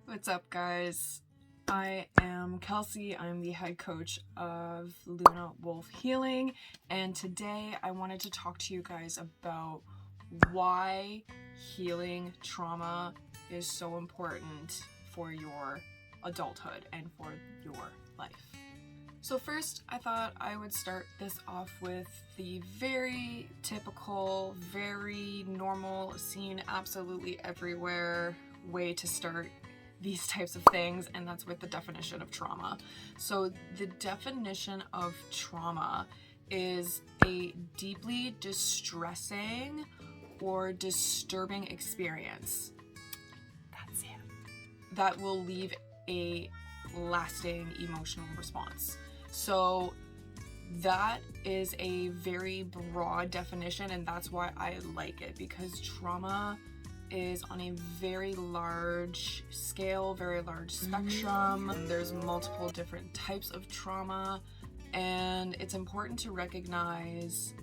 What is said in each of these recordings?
What's up, guys? I am Kelsey. I'm the head coach of Luna Wolf Healing, and today I wanted to talk to you guys about why healing trauma is so important for your adulthood and for your life. So first, I thought I would start this off with the very typical, very normal, seen absolutely everywhere way to start these types of things, and that's with the definition of trauma. So the definition of trauma is a deeply distressing or disturbing experience. That's it. That will leave a lasting emotional response. So that is a very broad definition, and that's why I like it, because trauma is on a very large scale, very large spectrum. There's multiple different types of trauma, and it's important to recognize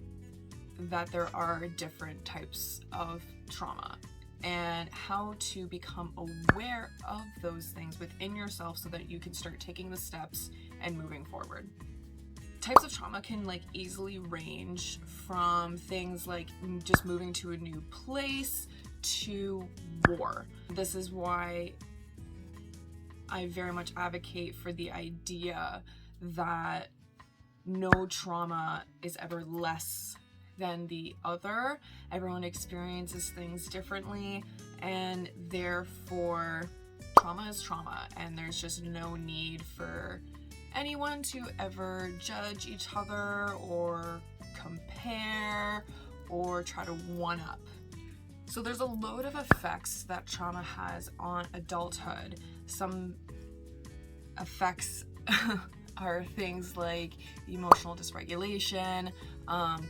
that there are different types of trauma and how to become aware of those things within yourself so that you can start taking the steps and moving forward. Types of trauma can easily range from things like just moving to a new place to war. This is why I very much advocate for the idea that no trauma is ever less than the other. Everyone experiences things differently, and therefore trauma is trauma, and there's just no need for anyone to ever judge each other or compare or try to one-up. So there's a load of effects that trauma has on adulthood. Some effects are things like emotional dysregulation,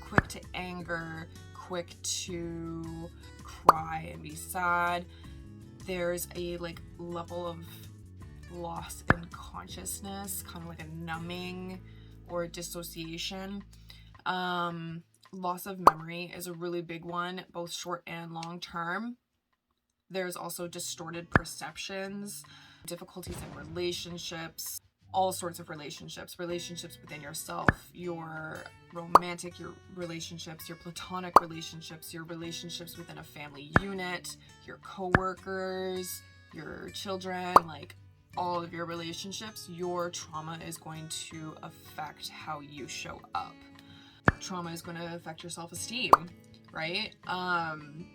quick to anger, quick to cry and be sad. There's a level of loss in consciousness, kind of like a numbing or dissociation. Loss of memory is a really big one, both short and long term. There's also distorted perceptions, difficulties in relationships, all sorts of relationships within yourself, your romantic, your relationships, your platonic relationships, your relationships within a family unit, your coworkers, your children, all of your relationships. Your trauma is going to affect how you show up. Trauma is going to affect your self-esteem, right?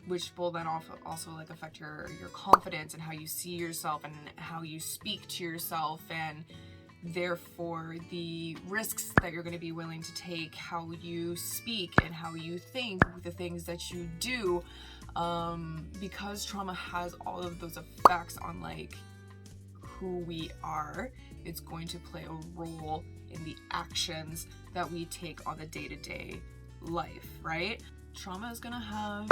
Which will then also affect your confidence and how you see yourself and how you speak to yourself, and therefore the risks that you're going to be willing to take, how you speak and how you think, the things that you do, because trauma has all of those effects on who we are. It's going to play a role in the actions that we take on the day-to-day life, right? Trauma is going to have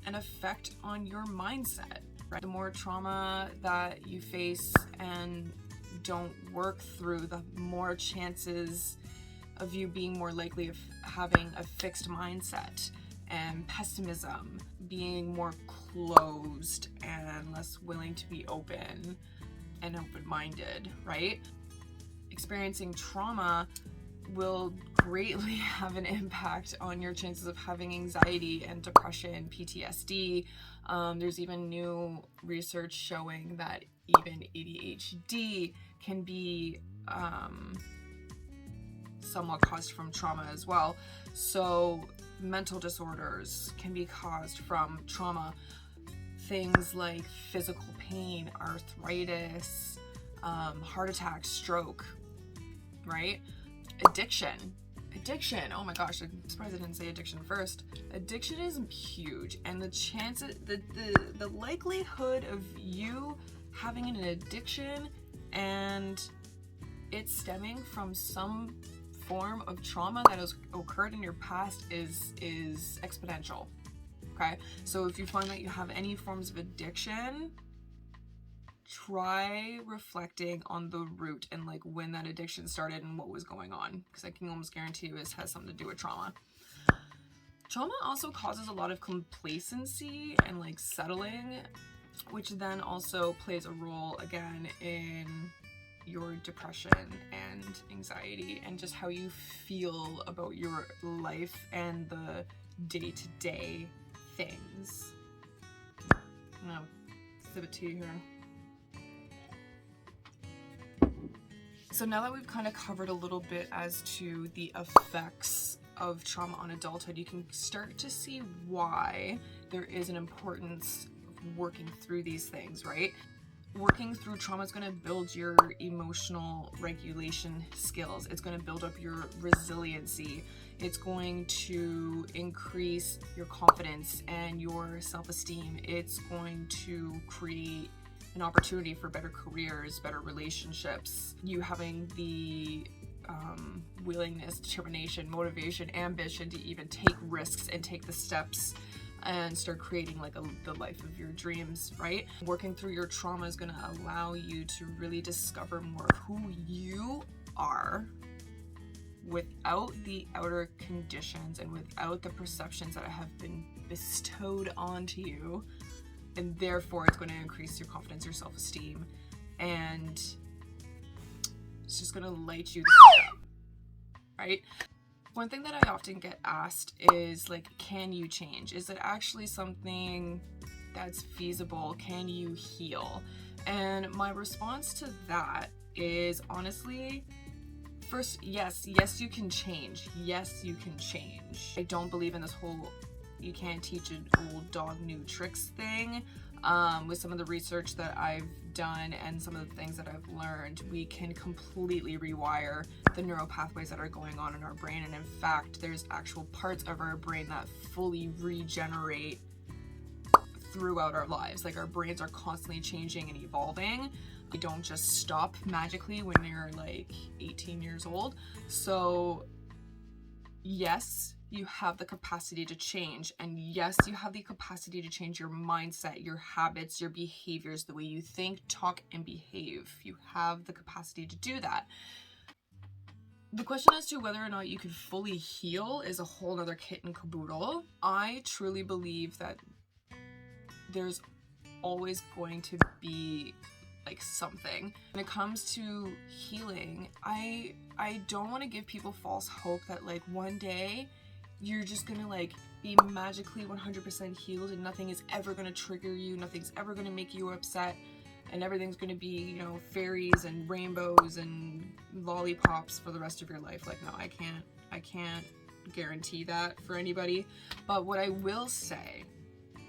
an effect on your mindset, right? The more trauma that you face and don't work through, the more chances of you being more likely of having a fixed mindset and pessimism, being more closed and less willing to be open and open-minded, right? Experiencing trauma will greatly have an impact on your chances of having anxiety and depression, PTSD. There's even new research showing that even ADHD can be somewhat caused from trauma as well. So mental disorders can be caused from trauma. Things like physical pain, arthritis, heart attack, stroke, right? Addiction, oh my gosh, I'm surprised I didn't say addiction first. Addiction is huge, and the chances, the likelihood of you having an addiction and it stemming from some form of trauma that has occurred in your past is exponential. Okay, so if you find that you have any forms of addiction, try reflecting on the root and when that addiction started and what was going on, because I can almost guarantee you this has something to do with trauma. Trauma also causes a lot of complacency and settling which then also plays a role again in your depression and anxiety and just how you feel about your life and the day-to-day things. I'm gonna sip it to you here. So now that we've kind of covered a little bit as to the effects of trauma on adulthood, you can start to see why there is an importance of working through these things, right? Working through trauma is going to build your emotional regulation skills. It's going to build up your resiliency. It's going to increase your confidence and your self-esteem. It's going to create an opportunity for better careers, better relationships. You having the willingness, determination, motivation, ambition to even take risks and take the steps and start creating like the life of your dreams, right? Working through your trauma is going to allow you to really discover more of who you are without the outer conditions and without the perceptions that have been bestowed onto you. And therefore, it's going to increase your confidence, your self-esteem, and it's just going to light you the fuck up, right? One thing that I often get asked is like, can you change? Is it actually something that's feasible? Can you heal? And my response to that is honestly, first, yes, you can change. Yes, you can change. I don't believe in this whole you can't teach an old dog new tricks thing. With some of the research that I've done and some of the things that I've learned, we can completely rewire the neural pathways that are going on in our brain. And in fact, there's actual parts of our brain that fully regenerate throughout our lives. Like our brains are constantly changing and evolving. They don't just stop magically when you're like 18 years old. So yes, you have the capacity to change, and yes, you have the capacity to change your mindset, your habits, your behaviors, the way you think, talk, and behave. You have the capacity to do that. The question as to whether or not you could fully heal is a whole other kit and caboodle. I truly believe that there's always going to be like something. When it comes to healing, I don't want to give people false hope that like one day you're just gonna like be magically 100% healed and nothing is ever gonna trigger you, nothing's ever gonna make you upset, and everything's gonna be, you know, fairies and rainbows and lollipops for the rest of your life. Like, no, I can't guarantee that for anybody. But what I will say,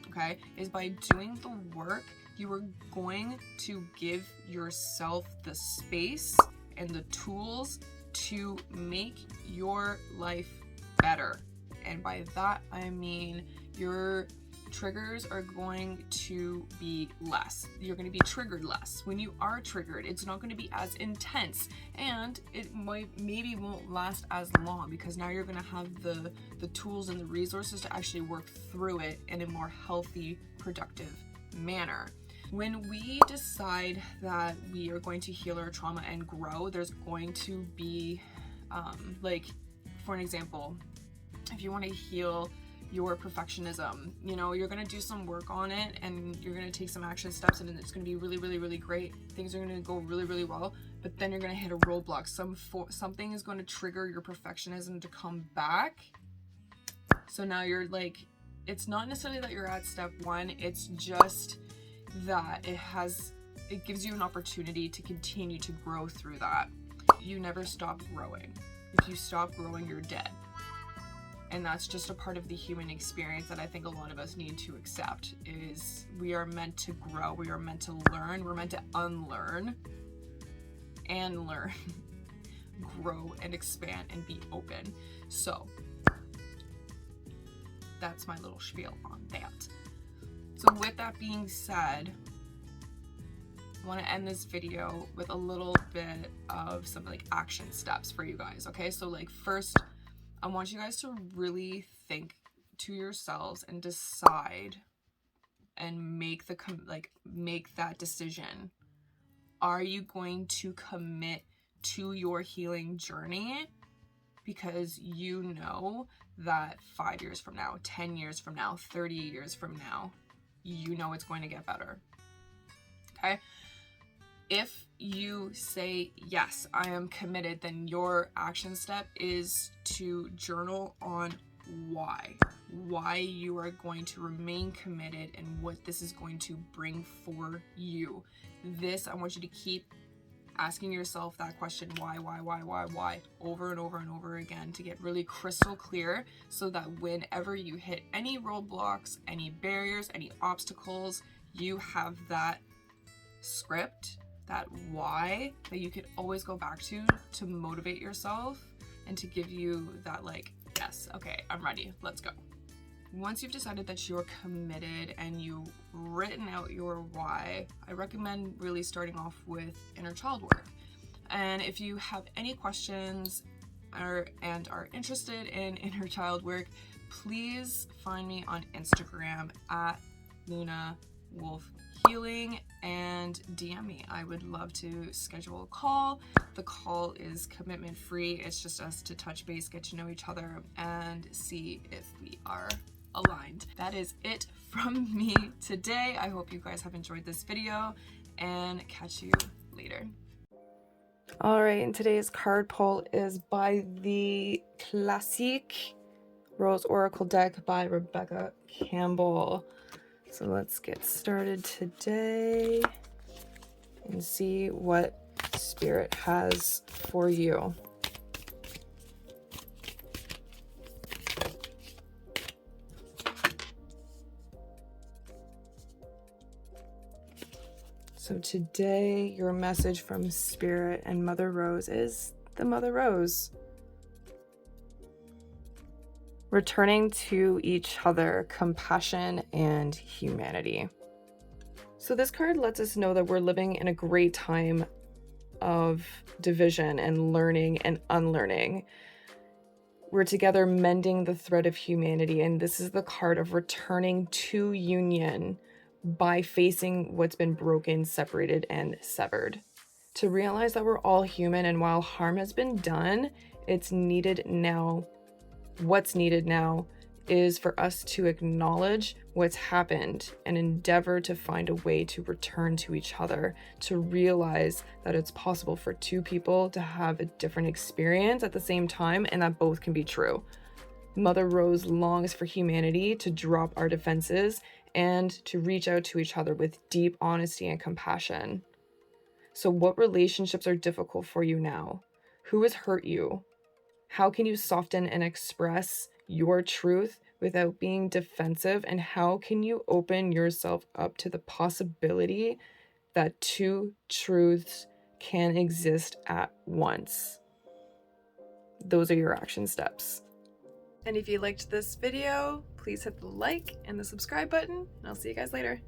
okay, is by doing the work, you are going to give yourself the space and the tools to make your life better. And by that, I mean your triggers are going to be less. You're going to be triggered less. When you are triggered, it's not going to be as intense, and it maybe won't last as long because now you're going to have the tools and the resources to actually work through it in a more healthy, productive manner. When we decide that we are going to heal our trauma and grow, there's going to be, like, for an example, if you want to heal your perfectionism, you know, you're going to do some work on it and you're going to take some action steps and it's going to be really, really, really great. Things are going to go really, really well, but then you're going to hit a roadblock. Something is going to trigger your perfectionism to come back. So now you're like, it's not necessarily that you're at step one, it's just that it gives you an opportunity to continue to grow through that. You never stop growing. If you stop growing, you're dead. And that's just a part of the human experience that I think a lot of us need to accept, is we are meant to grow, we are meant to learn, we're meant to unlearn and learn, grow and expand and be open. So that's my little spiel on that. So with that being said, I want to end this video with a little bit of some like action steps for you guys, okay? So like first, I want you guys to really think to yourselves and decide and make that decision. Are you going to commit to your healing journey because you know that 5 years from now, 10 years from now, 30 years from now, you know it's going to get better? okay? If you say, yes, I am committed, then your action step is to journal on why you are going to remain committed and what this is going to bring for you. This, I want you to keep asking yourself that question, why, over and over and over again, to get really crystal clear, so that whenever you hit any roadblocks, any barriers, any obstacles, you have that script, that why, that you could always go back to motivate yourself and to give you that, like, yes, okay, I'm ready, let's go. Once you've decided that you're committed and you've written out your why, I recommend really starting off with inner child work. And if you have any questions and are interested in inner child work, please find me on Instagram at Luna Wolf Healing and DM me. I would love to schedule a call. The call is commitment free. It's just us to touch base, get to know each other, and see if we are aligned. That is it from me today. I hope you guys have enjoyed this video, and catch you later. All right, and today's card pull is by the Classique Rose Oracle deck by Rebecca Campbell. So let's get started today and see what Spirit has for you. So today, your message from Spirit and Mother Rose is the Mother Rose. Returning to each other, compassion and humanity. So this card lets us know that we're living in a great time of division and learning and unlearning. We're together mending the thread of humanity, and this is the card of returning to union by facing what's been broken, separated, and severed. To realize that we're all human, and while harm has been done, it's needed now. What's needed now is for us to acknowledge what's happened and endeavor to find a way to return to each other, to realize that it's possible for two people to have a different experience at the same time, and that both can be true. Mother Rose longs for humanity to drop our defenses and to reach out to each other with deep honesty and compassion. So what relationships are difficult for you now? Who has hurt you? How can you soften and express your truth without being defensive? And how can you open yourself up to the possibility that two truths can exist at once? Those are your action steps. And if you liked this video, please hit the like and the subscribe button, and I'll see you guys later.